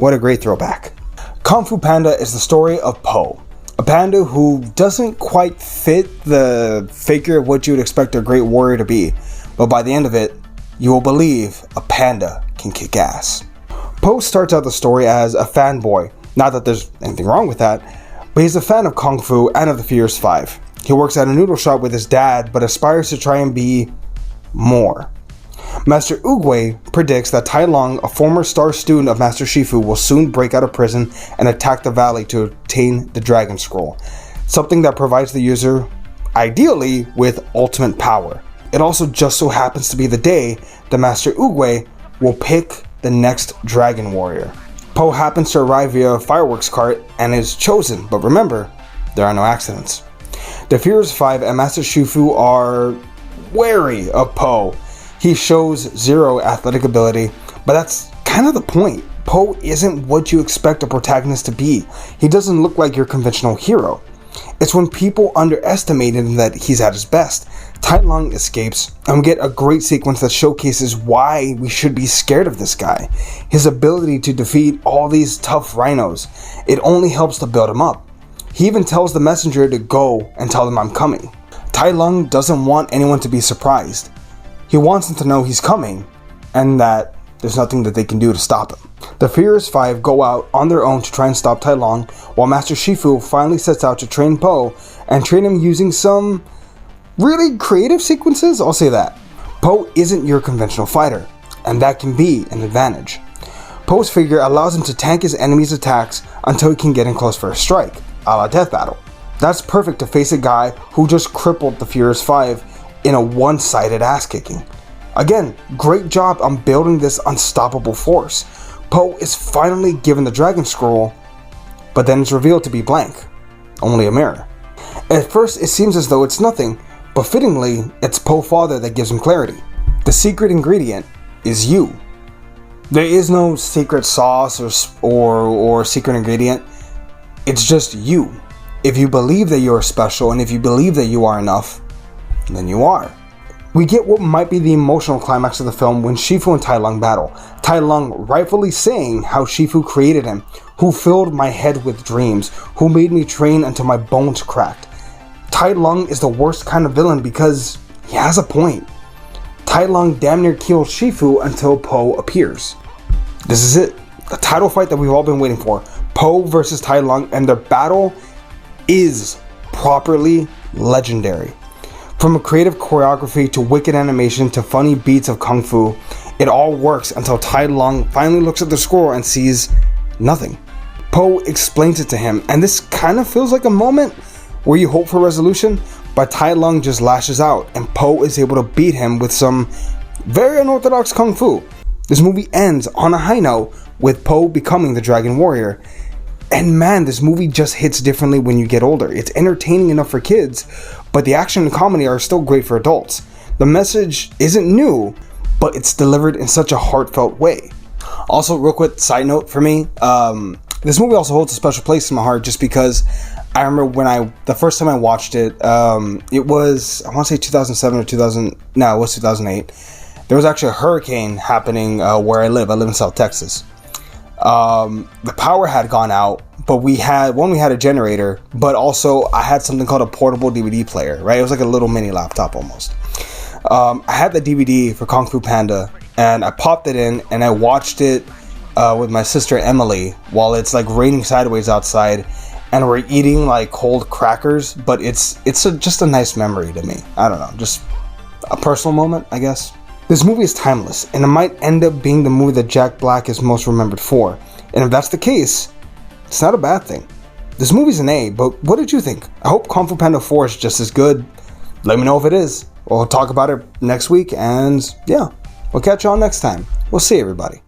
What a great throwback. Kung Fu Panda is the story of Po, a panda who doesn't quite fit the figure of what you would expect a great warrior to be, but by the end of it, you will believe a panda can kick ass. Po starts out the story as a fanboy, not that there's anything wrong with that, but he's a fan of Kung Fu and of the Furious 5. He works at a noodle shop with his dad, but aspires to try and be more. Master Oogway predicts that Tai Lung, a former star student of Master Shifu, will soon break out of prison and attack the valley to obtain the Dragon Scroll, something that provides the user, ideally, with ultimate power. It also just so happens to be the day that Master Oogway will pick the next Dragon Warrior. Po happens to arrive via a fireworks cart and is chosen, but remember, there are no accidents. The Furious 5 and Master Shifu are wary of Po. He shows zero athletic ability, but that's kind of the point. Po isn't what you expect a protagonist to be. He doesn't look like your conventional hero. It's when people underestimate him that he's at his best. Tai Lung escapes, and we get a great sequence that showcases why we should be scared of this guy. His ability to defeat all these tough rhinos, it only helps to build him up. He even tells the messenger to go and tell them I'm coming. Tai Lung doesn't want anyone to be surprised. He wants them to know he's coming, and that there's nothing that they can do to stop him. The Furious 5 go out on their own to try and stop Tai Lung, while Master Shifu finally sets out to train Po, and train him using some really creative sequences, I'll say that. Po isn't your conventional fighter, and that can be an advantage. Po's figure allows him to tank his enemy's attacks until he can get in close for a strike, a la Death Battle. That's perfect to face a guy who just crippled the Furious 5 in a one-sided ass-kicking. Again, great job on building this unstoppable force. Po is finally given the Dragon Scroll, but then it's revealed to be blank, only a mirror. At first it seems as though it's nothing, but fittingly, it's Po's father that gives him clarity. The secret ingredient is you. There is no secret sauce or secret ingredient, it's just you. If you believe that you are special, and if you believe that you are enough, then you are. We get what might be the emotional climax of the film when Shifu and Tai Lung battle. Tai Lung rightfully saying how Shifu created him, who filled my head with dreams, who made me train until my bones cracked. Tai Lung is the worst kind of villain because he has a point. Tai Lung damn near kills Shifu until Po appears. This is it, the title fight that we've all been waiting for. Po versus Tai Lung, and their battle is properly legendary. From a creative choreography to wicked animation to funny beats of kung fu, it all works until Tai Lung finally looks at the scroll and sees nothing. Po explains it to him, and this kind of feels like a moment where you hope for resolution, but Tai Lung just lashes out, and Po is able to beat him with some very unorthodox kung fu. This movie ends on a high note with Po becoming the Dragon Warrior. And man, this movie just hits differently when you get older. It's entertaining enough for kids, but the action and comedy are still great for adults. The message isn't new, but it's delivered in such a heartfelt way. Also, real quick side note for me, this movie also holds a special place in my heart just because I remember when the first time I watched it, it was, I want to say 2007 or 2008. There was actually a hurricane happening where I live. I live in South Texas. The power had gone out, but we had a generator, but also I had something called a portable DVD player, right? It was like a little mini laptop almost. I had the DVD for Kung Fu Panda, and I popped it in and I watched it with my sister Emily while it's like raining sideways outside, and we're eating like cold crackers, but it's just a nice memory to me. I don't know, just a personal moment, I guess. This movie is timeless, and it might end up being the movie that Jack Black is most remembered for. And if that's the case, it's not a bad thing. This movie's an A, but what did you think? I hope Kung Fu Panda 4 is just as good. Let me know if it is. We'll talk about it next week, and yeah, we'll catch you all next time. We'll see everybody.